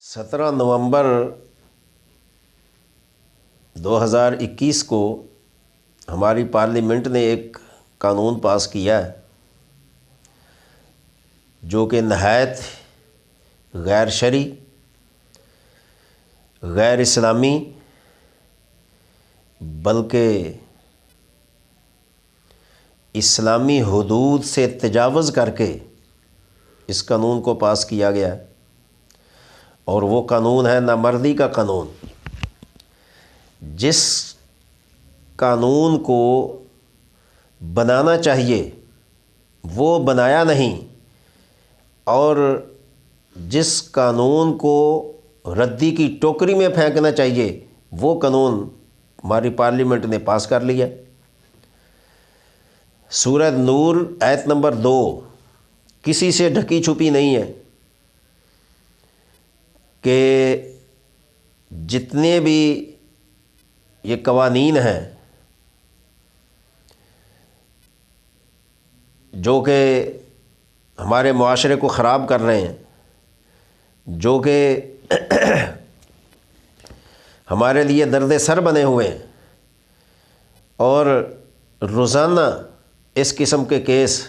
17 نومبر 2021 کو ہماری پارلیمنٹ نے ایک قانون پاس کیا ہے جو کہ نہایت غیر شرعی، غیر اسلامی، بلکہ اسلامی حدود سے تجاوز کر کے اس قانون کو پاس کیا گیا ہے، اور وہ قانون ہے نامردی کا قانون۔ جس قانون کو بنانا چاہیے وہ بنایا نہیں، اور جس قانون کو ردی کی ٹوکری میں پھینکنا چاہیے وہ قانون ہماری پارلیمنٹ نے پاس کر لیا۔ سورہ نور آیت نمبر 2 کسی سے ڈھکی چھپی نہیں ہے کہ جتنے بھی یہ قوانین ہیں جو کہ ہمارے معاشرے کو خراب کر رہے ہیں، جو کہ ہمارے لیے درد سر بنے ہوئے ہیں، اور روزانہ اس قسم کے کیس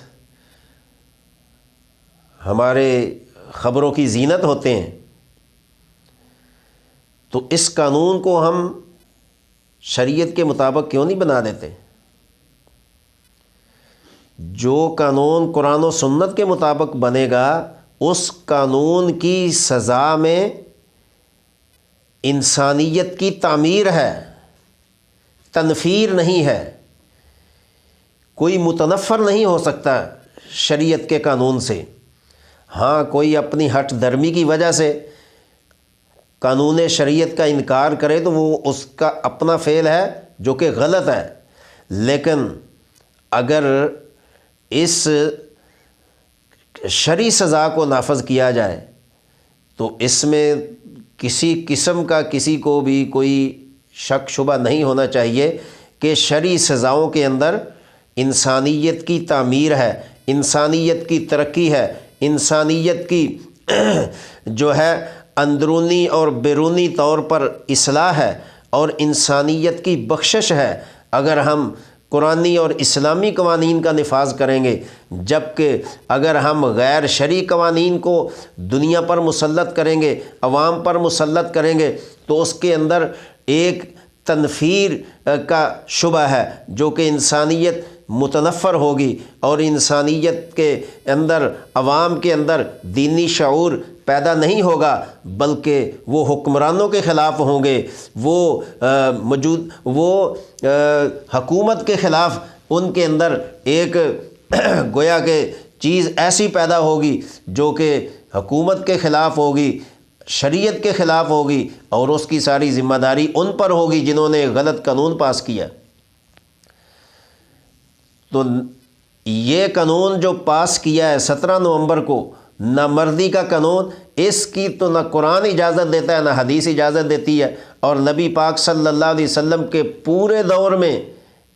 ہمارے خبروں کی زینت ہوتے ہیں، تو اس قانون کو ہم شریعت کے مطابق کیوں نہیں بنا دیتے؟ جو قانون قرآن و سنت کے مطابق بنے گا اس قانون کی سزا میں انسانیت کی تعمیر ہے، تنفیر نہیں ہے۔ کوئی متنفر نہیں ہو سکتا شریعت کے قانون سے۔ ہاں، کوئی اپنی ہٹ درمی کی وجہ سے قانون شریعت کا انکار کرے تو وہ اس کا اپنا فعل ہے جو کہ غلط ہے، لیکن اگر اس شرعی سزا کو نافذ کیا جائے تو اس میں کسی قسم کا کسی کو بھی کوئی شک شبہ نہیں ہونا چاہیے کہ شرعی سزاؤں کے اندر انسانیت کی تعمیر ہے، انسانیت کی ترقی ہے، انسانیت کی جو ہے اندرونی اور بیرونی طور پر اصلاح ہے، اور انسانیت کی بخشش ہے اگر ہم قرآنی اور اسلامی قوانین کا نفاذ کریں گے۔ جبکہ اگر ہم غیر شرعی قوانین کو دنیا پر مسلط کریں گے، عوام پر مسلط کریں گے، تو اس کے اندر ایک تنفیر کا شبہ ہے جو کہ انسانیت متنفر ہوگی، اور انسانیت کے اندر، عوام کے اندر دینی شعور پیدا نہیں ہوگا، بلکہ وہ حکمرانوں کے خلاف ہوں گے، وہ حکومت کے خلاف ان کے اندر ایک گویا کہ چیز ایسی پیدا ہوگی جو کہ حکومت کے خلاف ہوگی، شریعت کے خلاف ہوگی، اور اس کی ساری ذمہ داری ان پر ہوگی جنہوں نے غلط قانون پاس کیا۔ تو یہ قانون جو پاس کیا ہے 17 نومبر کو، نامردی کا قانون، اس کی تو نہ قرآن اجازت دیتا ہے نہ حدیث اجازت دیتی ہے، اور نبی پاک صلی اللہ علیہ وسلم کے پورے دور میں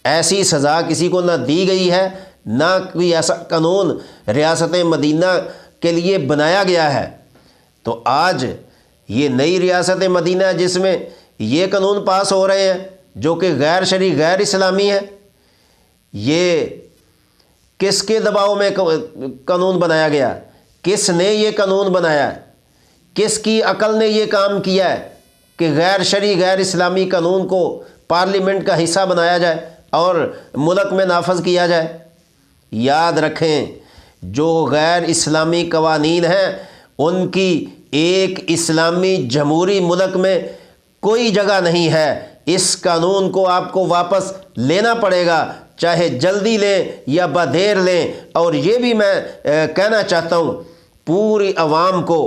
ایسی سزا کسی کو نہ دی گئی ہے، نہ کوئی ایسا قانون ریاست مدینہ کے لیے بنایا گیا ہے۔ تو آج یہ نئی ریاست مدینہ جس میں یہ قانون پاس ہو رہے ہیں جو کہ غیر شرعی، غیر اسلامی ہے، یہ کس کے دباؤ میں قانون بنایا گیا؟ کس نے یہ قانون بنایا ہے؟ کس کی عقل نے یہ کام کیا ہے کہ غیر شرعی، غیر اسلامی قانون کو پارلیمنٹ کا حصہ بنایا جائے اور ملک میں نافذ کیا جائے؟ یاد رکھیں، جو غیر اسلامی قوانین ہیں ان کی ایک اسلامی جمہوری ملک میں کوئی جگہ نہیں ہے۔ اس قانون کو آپ کو واپس لینا پڑے گا، چاہے جلدی لیں یا بدیر لیں۔ اور یہ بھی میں کہنا چاہتا ہوں پوری عوام کو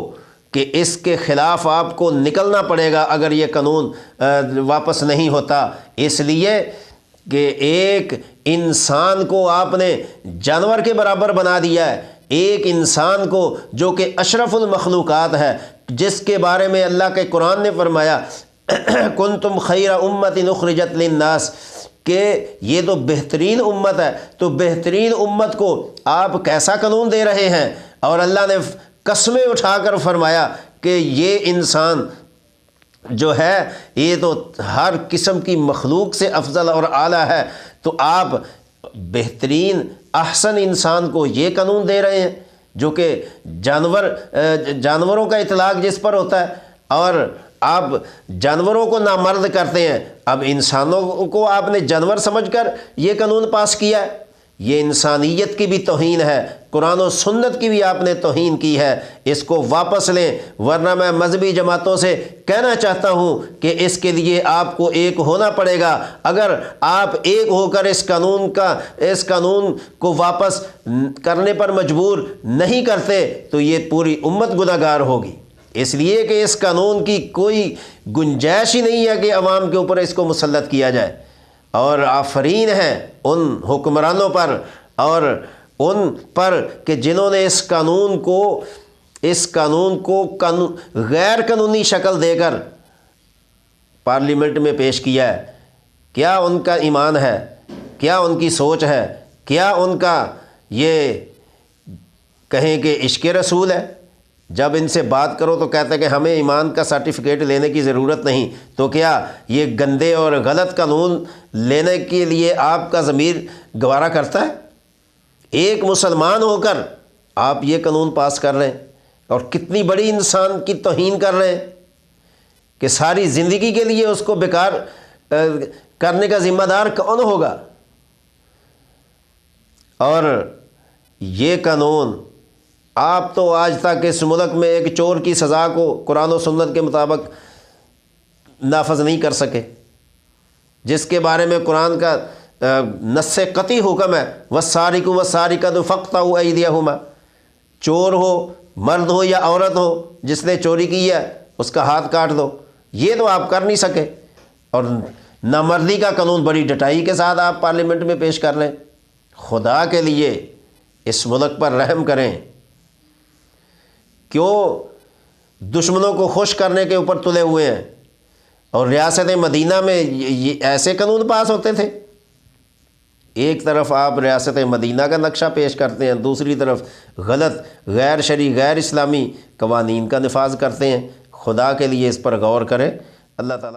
کہ اس کے خلاف آپ کو نکلنا پڑے گا اگر یہ قانون واپس نہیں ہوتا، اس لیے کہ ایک انسان کو آپ نے جانور کے برابر بنا دیا ہے، ایک انسان کو جو کہ اشرف المخلوقات ہے، جس کے بارے میں اللہ کے قرآن نے فرمایا کنتم خیر امت اخرجت للناس، کہ یہ تو بہترین امت ہے، تو بہترین امت کو آپ کیسا قانون دے رہے ہیں؟ اور اللہ نے قسمیں اٹھا کر فرمایا کہ یہ انسان جو ہے یہ تو ہر قسم کی مخلوق سے افضل اور اعلیٰ ہے، تو آپ بہترین احسن انسان کو یہ قانون دے رہے ہیں جو کہ جانوروں کا اطلاق جس پر ہوتا ہے، اور آپ جانوروں کو نامرد کرتے ہیں۔ اب انسانوں کو آپ نے جانور سمجھ کر یہ قانون پاس کیا ہے، یہ انسانیت کی بھی توہین ہے، قرآن و سنت کی بھی آپ نے توہین کی ہے۔ اس کو واپس لیں، ورنہ میں مذہبی جماعتوں سے کہنا چاہتا ہوں کہ اس کے لیے آپ کو ایک ہونا پڑے گا۔ اگر آپ ایک ہو کر اس قانون کو واپس کرنے پر مجبور نہیں کرتے تو یہ پوری امت گنہگار ہوگی، اس لیے کہ اس قانون کی کوئی گنجائش ہی نہیں ہے کہ عوام کے اوپر اس کو مسلط کیا جائے۔ اور آفرین ہے ان حکمرانوں پر اور ان پر کہ جنہوں نے اس قانون کو غیر قانونی شکل دے کر پارلیمنٹ میں پیش کیا ہے۔ کیا ان کا ایمان ہے؟ کیا ان کی سوچ ہے؟ کیا ان کا یہ کہیں کہ عشق رسول ہے؟ جب ان سے بات کرو تو کہتا ہے کہ ہمیں ایمان کا سرٹیفکیٹ لینے کی ضرورت نہیں، تو کیا یہ گندے اور غلط قانون لینے کے لیے آپ کا ضمیر گوارا کرتا ہے؟ ایک مسلمان ہو کر آپ یہ قانون پاس کر رہے ہیں، اور کتنی بڑی انسان کی توہین کر رہے ہیں کہ ساری زندگی کے لیے اس کو بیکار کرنے کا ذمہ دار کون ہوگا؟ اور یہ قانون آپ تو آج تک اس ملک میں ایک چور کی سزا کو قرآن و سنت کے مطابق نافذ نہیں کر سکے، جس کے بارے میں قرآن کا نص قطعی حکم ہے وَالسَّارِقُ وَالسَّارِقَةُ فَاقْطَعُوا أَيْدِيَهُمَا، چور ہو مرد ہو یا عورت ہو جس نے چوری کی ہے اس کا ہاتھ کاٹ دو۔ یہ تو آپ کر نہیں سکے، اور نامردی کا قانون بڑی ڈٹائی کے ساتھ آپ پارلیمنٹ میں پیش کر رہے ہیں۔ خدا کے لیے اس ملک پر رحم کریں، کیوں دشمنوں کو خوش کرنے کے اوپر تلے ہوئے ہیں؟ اور ریاست مدینہ میں یہ ایسے قانون پاس ہوتے تھے؟ ایک طرف آپ ریاست مدینہ کا نقشہ پیش کرتے ہیں، دوسری طرف غلط غیر شرعی غیر اسلامی قوانین کا نفاذ کرتے ہیں۔ خدا کے لیے اس پر غور کریں۔ اللہ تعالیٰ